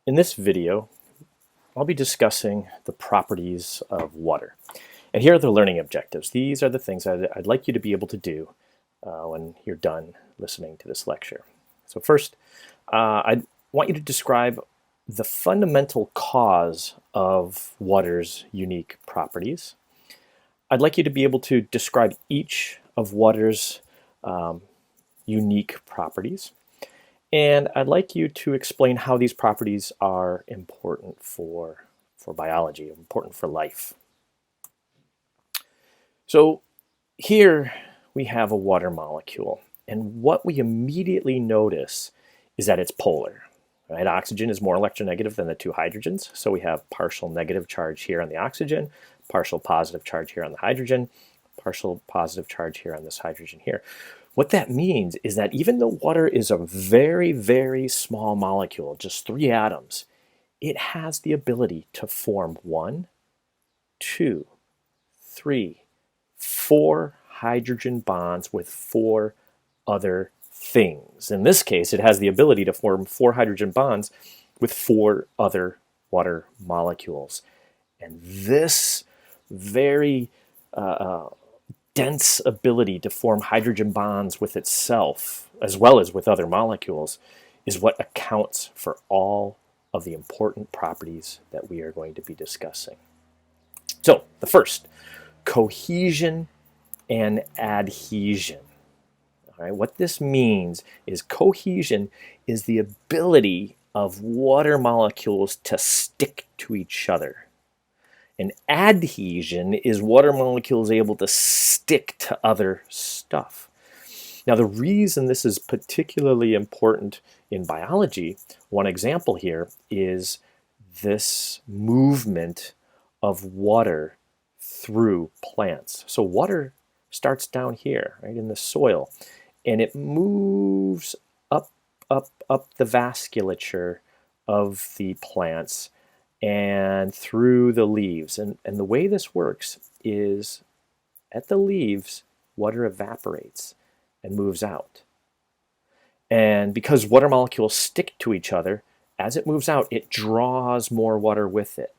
In this video, I'll be discussing the properties of water. And here are the learning objectives. These are the things I'd like you to be able to do when you're done listening to this lecture. So first, I want you to describe the fundamental cause of water's unique properties. I'd like you to be able to describe each of water's unique properties. And I'd like you to explain how these properties are important for biology, important for life. So here we have a water molecule, and what we immediately notice is that it's polar. Right? Oxygen is more electronegative than the two hydrogens, so we have partial negative charge here on the oxygen, partial positive charge here on the hydrogen, partial positive charge here on this hydrogen here. What that means is that even though water is a very, very small molecule, just 3 atoms, it has the ability to form 1, 2, 3, 4 hydrogen bonds with 4 other things. In this case, it has the ability to form 4 hydrogen bonds with 4 other water molecules. And this very dense ability to form hydrogen bonds with itself, as well as with other molecules, is what accounts for all of the important properties that we are going to be discussing. So, the first, cohesion and adhesion. All right, what this means is cohesion is the ability of water molecules to stick to each other. And adhesion is water molecules able to stick to other stuff. Now, the reason this is particularly important in biology, one example here is this movement of water through plants. So water starts down here, right, in the soil, and it moves up the vasculature of the plants and through the leaves. And the way this works is at the leaves, water evaporates and moves out. And because water molecules stick to each other, as it moves out, it draws more water with it.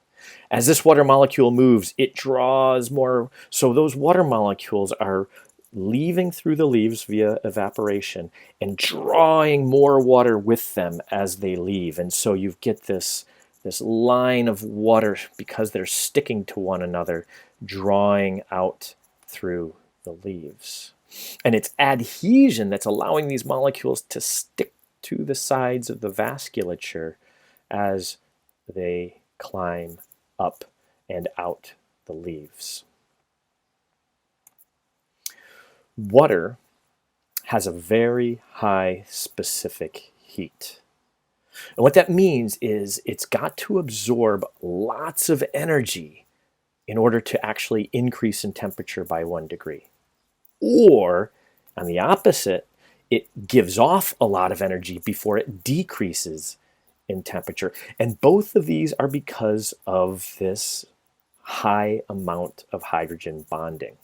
As this water molecule moves, it draws more. So those water molecules are leaving through the leaves via evaporation and drawing more water with them as they leave. And so you get this line of water, because they're sticking to one another, drawing out through the leaves. And it's adhesion that's allowing these molecules to stick to the sides of the vasculature as they climb up and out the leaves. Water has a very high specific heat. And what that means is it's got to absorb lots of energy in order to actually increase in temperature by 1 degree. Or, on the opposite, it gives off a lot of energy before it decreases in temperature. And both of these are because of this high amount of hydrogen bonding.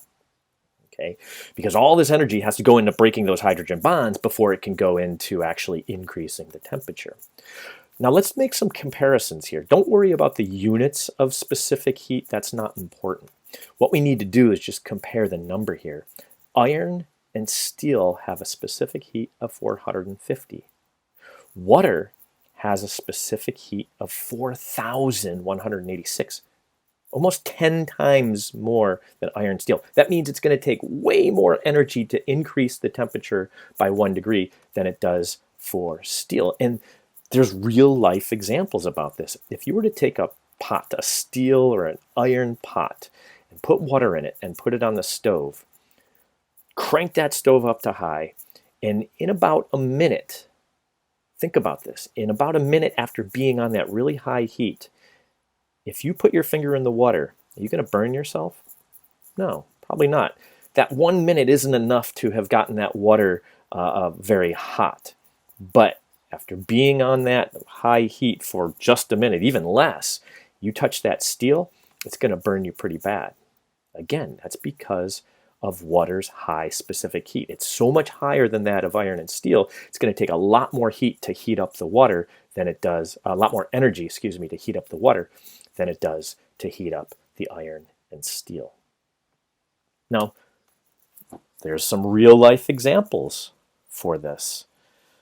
Okay? Because all this energy has to go into breaking those hydrogen bonds before it can go into actually increasing the temperature. Now let's make some comparisons here. Don't worry about the units of specific heat. That's not important. What we need to do is just compare the number here. Iron and steel have a specific heat of 450. Water has a specific heat of 4,186. Almost 10 times more than iron and steel. That means it's going to take way more energy to increase the temperature by 1 degree than it does for steel. And there's real life examples about this. If you were to take a pot, a steel or an iron pot, and put water in it and put it on the stove, crank that stove up to high, and in about a minute, think about this, in about a minute after being on that really high heat, if you put your finger in the water, are you going to burn yourself? No, probably not. That 1 minute isn't enough to have gotten that water very hot. But after being on that high heat for just a minute, even less, you touch that steel, it's going to burn you pretty bad. Again, that's because of water's high specific heat. It's so much higher than that of iron and steel, it's going to take a lot more heat to heat up the water than it does, a lot more energy, excuse me, to heat up the water than it does to heat up the iron and steel. Now, there's some real life examples for this.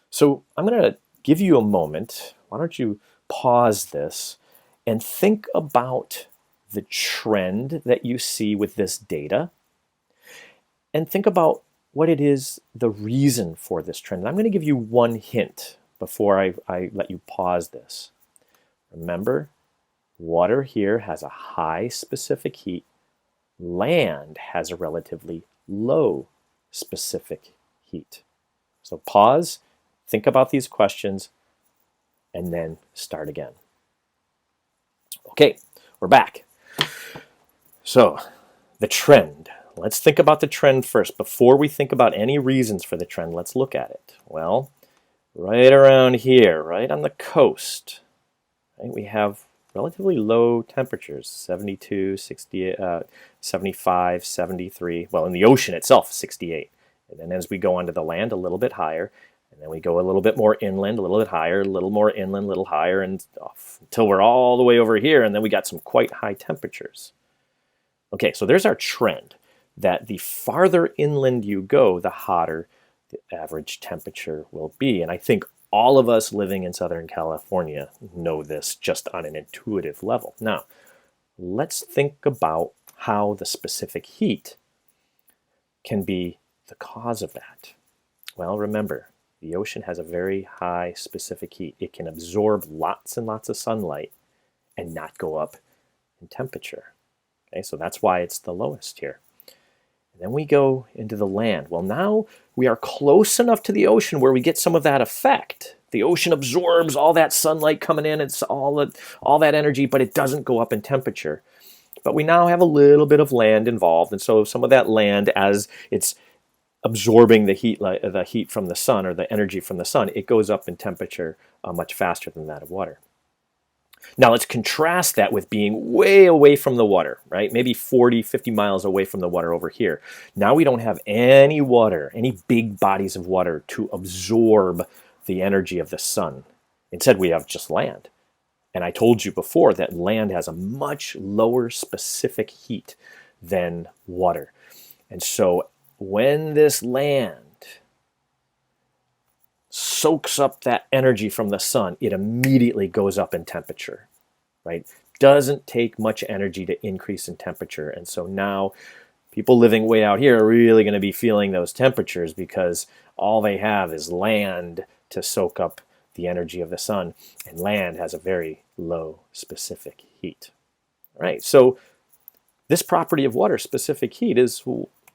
So I'm going to give you a moment. Why don't you pause this and think about the trend that you see with this data, and think about what it is, the reason for this trend. And I'm going to give you one hint before I let you pause this. Remember, water here has a high specific heat. Land has a relatively low specific heat. So pause, think about these questions, and then start again. Okay, we're back. So, the trend. Let's think about the trend first. Before we think about any reasons for the trend, let's look at it. Well, right around here, right on the coast, right, we have relatively low temperatures, 72, 60, 75, 73. Well, in the ocean itself, 68. And then as we go onto the land, a little bit higher. And then we go a little bit more inland, a little bit higher, a little more inland, a little higher, and off, until we're all the way over here, and then we got some quite high temperatures. Okay, so there's our trend, that the farther inland you go, the hotter the average temperature will be. And I think all of us living in Southern California know this just on an intuitive level. Now, let's think about how the specific heat can be the cause of that. Well, remember, the ocean has a very high specific heat. It can absorb lots and lots of sunlight and not go up in temperature. Okay, so that's why it's the lowest here. And then we go into the land. Well, now we are close enough to the ocean where we get some of that effect. The ocean absorbs all that sunlight coming in, it's all that energy, but it doesn't go up in temperature. But we now have a little bit of land involved, and so some of that land, as it's absorbing the heat from the sun, or the energy from the sun, it goes up in temperature much faster than that of water. Now let's contrast that with being way away from the water, right? Maybe 40, 50 miles away from the water over here. Now we don't have any water, any big bodies of water to absorb the energy of the sun. Instead, we have just land. And I told you before that land has a much lower specific heat than water. And so when this land soaks up that energy from the sun, it immediately goes up in temperature, right? Doesn't take much energy to increase in temperature. And so now people living way out here are really going to be feeling those temperatures because all they have is land to soak up the energy of the sun, and land has a very low specific heat. All right, so this property of water, specific heat, is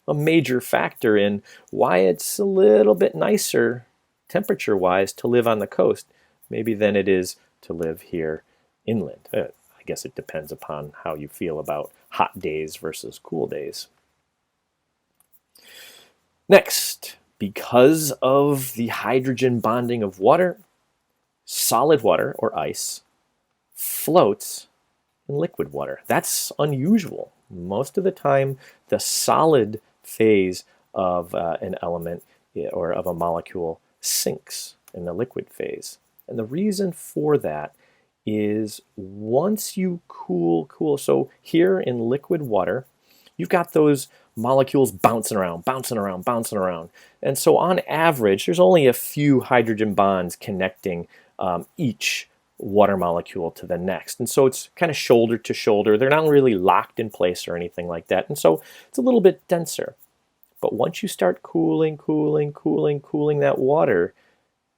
a major factor in why it's a little bit nicer temperature-wise to live on the coast maybe than it is to live here inland. I guess it depends upon how you feel about hot days versus cool days. Next, because of the hydrogen bonding of water, solid water, or ice, floats in liquid water. That's unusual. Most of the time, the solid phase of an element or of a molecule sinks in the liquid phase. And the reason for that is once you cool, so here in liquid water, you've got those molecules bouncing around. And so on average, there's only a few hydrogen bonds connecting each water molecule to the next. And so it's kind of shoulder to shoulder. They're not really locked in place or anything like that. And so it's a little bit denser. But once you start cooling that water,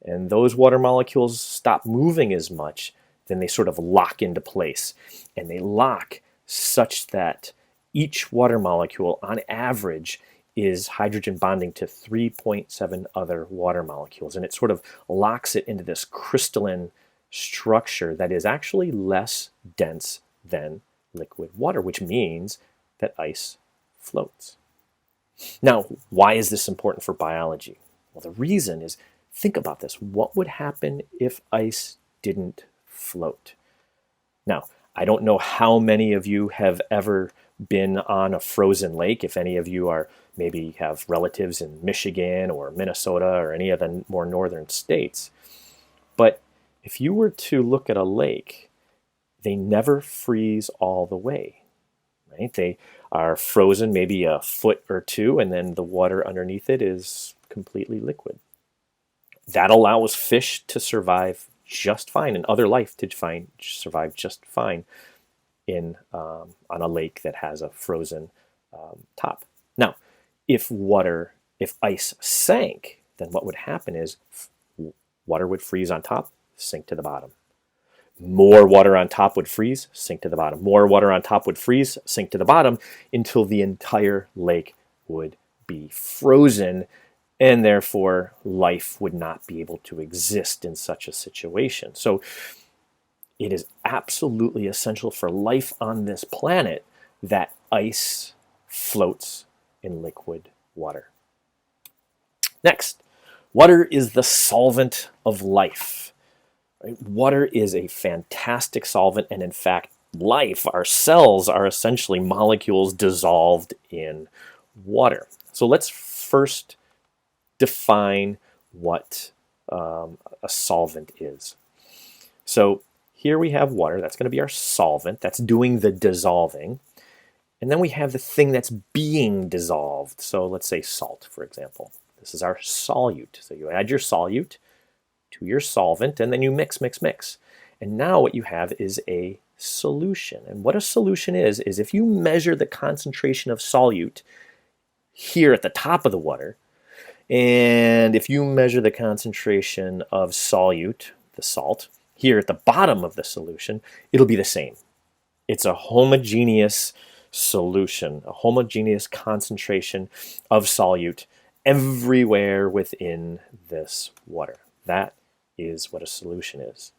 and those water molecules stop moving as much, then they sort of lock into place. And they lock such that each water molecule, on average, is hydrogen bonding to 3.7 other water molecules. And it sort of locks it into this crystalline structure that is actually less dense than liquid water, which means that ice floats. Now, why is this important for biology? Well, the reason is, think about this. What would happen if ice didn't float? Now, I don't know how many of you have ever been on a frozen lake, if any of you are maybe have relatives in Michigan or Minnesota or any of the more northern states. But if you were to look at a lake, they never freeze all the way, right? They are frozen maybe a foot or two, and then the water underneath it is completely liquid. That allows fish to survive just fine and other life to survive just fine in on a lake that has a frozen top. Now, if ice sank, then what would happen is water would freeze on top, sink to the bottom. More water on top would freeze, sink to the bottom. More water on top would freeze, sink to the bottom, until the entire lake would be frozen, and therefore life would not be able to exist in such a situation. So it is absolutely essential for life on this planet that ice floats in liquid water. Next, water is the solvent of life. Right? Water is a fantastic solvent, and in fact, life, our cells, are essentially molecules dissolved in water. So let's first define what a solvent is. So here we have water. That's going to be our solvent. That's doing the dissolving. And then we have the thing that's being dissolved. So let's say salt, for example. This is our solute. So you add your solute to your solvent, and then you mix, mix, mix. And now what you have is a solution. And what a solution is if you measure the concentration of solute here at the top of the water, and if you measure the concentration of solute, the salt, here at the bottom of the solution, it'll be the same. It's a homogeneous solution, a homogeneous concentration of solute everywhere within this water. That is what a solution is.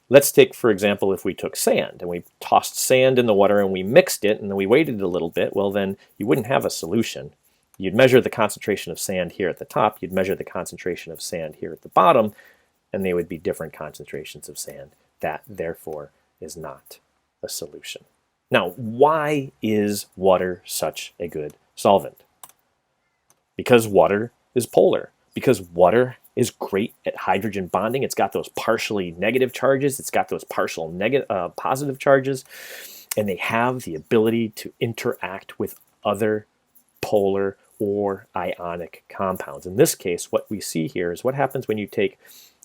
Let's take, for example, if we took sand and we tossed sand in the water and we mixed it and then we waited a little bit, well then you wouldn't have a solution. You'd measure the concentration of sand here at the top, you'd measure the concentration of sand here at the bottom, and they would be different concentrations of sand. That, therefore, is not a solution. Now, why is water such a good solvent? Because water is polar. Because water is great at hydrogen bonding. It's got those partially negative charges. It's got those partial positive charges. And they have the ability to interact with other polar or ionic compounds. In this case, what we see here is what happens when you take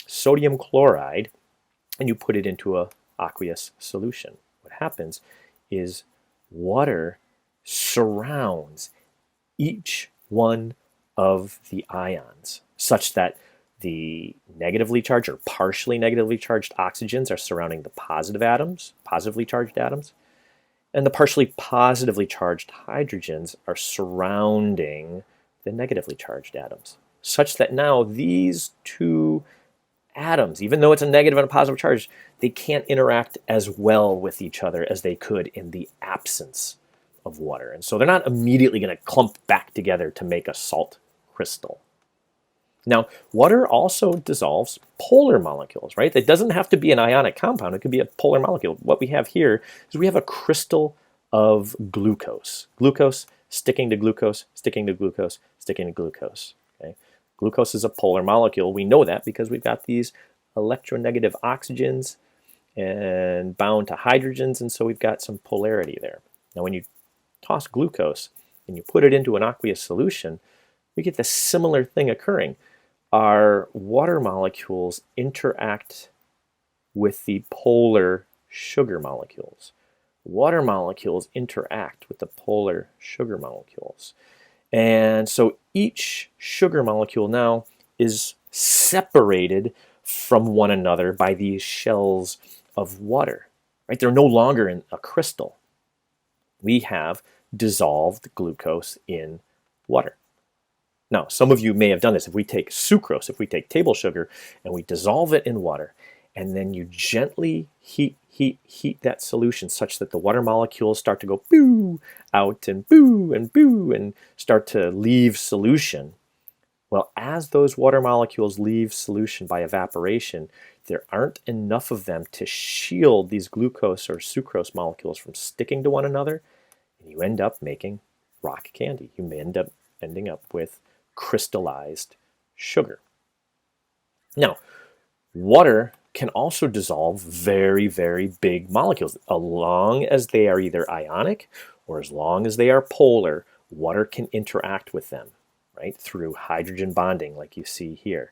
sodium chloride and you put it into an aqueous solution. What happens is water surrounds each one of the ions such that the negatively charged or partially negatively charged oxygens are surrounding the positively charged atoms, and the partially positively charged hydrogens are surrounding the negatively charged atoms, such that now these two atoms, even though it's a negative and a positive charge, they can't interact as well with each other as they could in the absence of water. And so they're not immediately going to clump back together to make a salt crystal. Now, water also dissolves polar molecules, right? It doesn't have to be an ionic compound. It could be a polar molecule. What we have here is we have a crystal of glucose. Glucose sticking to glucose, sticking to glucose, sticking to glucose. Okay? Glucose is a polar molecule. We know that because we've got these electronegative oxygens and bound to hydrogens, and so we've got some polarity there. Now, when you toss glucose and you put it into an aqueous solution, we get the similar thing occurring. Our water molecules interact with the polar sugar molecules. Water molecules interact with the polar sugar molecules. And so each sugar molecule now is separated from one another by these shells of water. Right? They're no longer in a crystal. We have dissolved glucose in water. Now, some of you may have done this. If we take sucrose, if we take table sugar, and we dissolve it in water, and then you gently heat that solution such that the water molecules start to go boo out and boo and start to leave solution. Well, as those water molecules leave solution by evaporation, there aren't enough of them to shield these glucose or sucrose molecules from sticking to one another, and you end up making rock candy. You may end up ending up with crystallized sugar. Now, water can also dissolve very, very big molecules. As long as they are either ionic or as long as they are polar, water can interact with them, right, through hydrogen bonding, like you see here.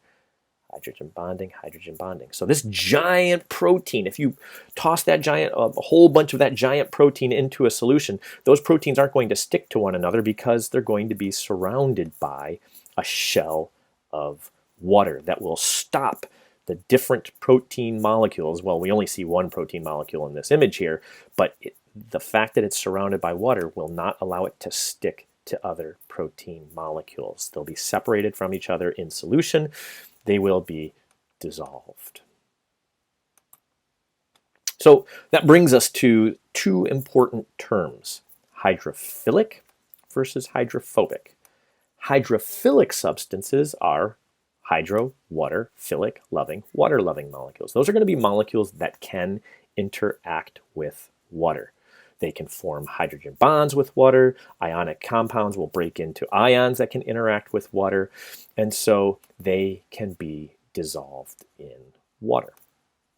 Hydrogen bonding, hydrogen bonding. So this giant protein, if you toss that giant, a whole bunch of that giant protein into a solution, those proteins aren't going to stick to one another because they're going to be surrounded by a shell of water that will stop the different protein molecules. Well, we only see one protein molecule in this image here, but the fact that it's surrounded by water will not allow it to stick to other protein molecules. They'll be separated from each other in solution. They will be dissolved. So that brings us to two important terms, hydrophilic versus hydrophobic. Hydrophilic substances are hydro, water, philic, loving, water-loving molecules. Those are going to be molecules that can interact with water. They can form hydrogen bonds with water. Ionic compounds will break into ions that can interact with water. And so they can be dissolved in water.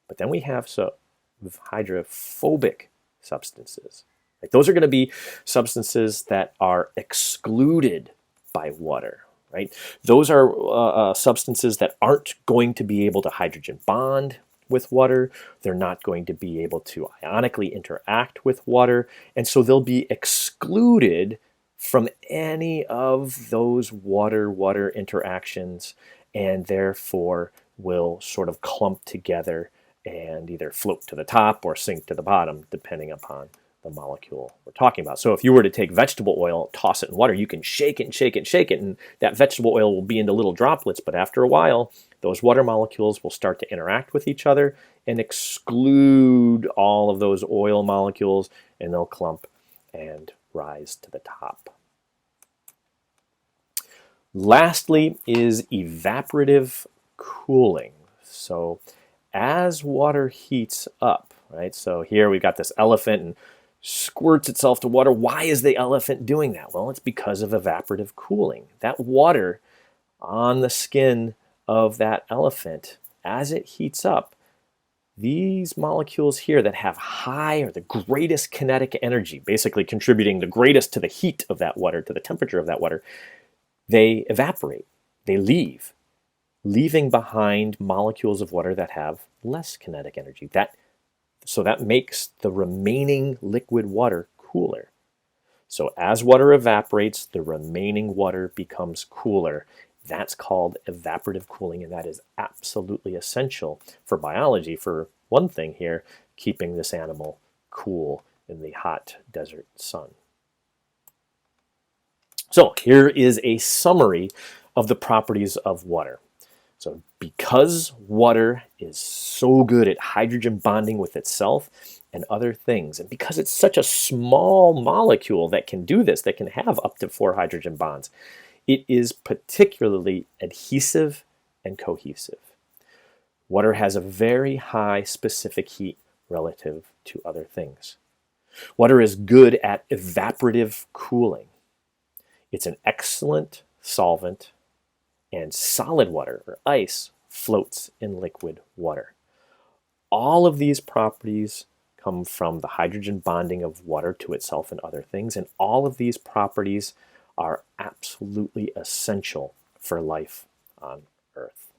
But then we have hydrophobic substances. Like those are going to be substances that are excluded by water, right? Those are substances that aren't going to be able to hydrogen bond with water. They're not going to be able to ionically interact with water, and so they'll be excluded from any of those water-water interactions, and therefore will sort of clump together and either float to the top or sink to the bottom, depending upon the molecule we're talking about. So if you were to take vegetable oil, toss it in water, you can shake it and shake it and shake it, and that vegetable oil will be into little droplets, but after a while, those water molecules will start to interact with each other and exclude all of those oil molecules, and they'll clump and rise to the top. Lastly is evaporative cooling. So as water heats up, right? So here we've got this elephant and squirts itself to water. Why is the elephant doing that? Well, it's because of evaporative cooling. That water on the skin of that elephant, as it heats up, these molecules here that have high or the greatest kinetic energy, basically contributing the greatest to the heat of that water, to the temperature of that water, they evaporate, they leave, leaving behind molecules of water that have less kinetic energy. So that makes the remaining liquid water cooler. So as water evaporates, the remaining water becomes cooler. That's called evaporative cooling, and that is absolutely essential for biology. For one thing here, keeping this animal cool in the hot desert sun. So here is a summary of the properties of water. So because water is so good at hydrogen bonding with itself and other things, and because it's such a small molecule that can do this, that can have up to 4 hydrogen bonds, it is particularly adhesive and cohesive. Water has a very high specific heat relative to other things. Water is good at evaporative cooling. It's an excellent solvent, and solid water, or ice, floats in liquid water. All of these properties come from the hydrogen bonding of water to itself and other things, and all of these properties are absolutely essential for life on Earth.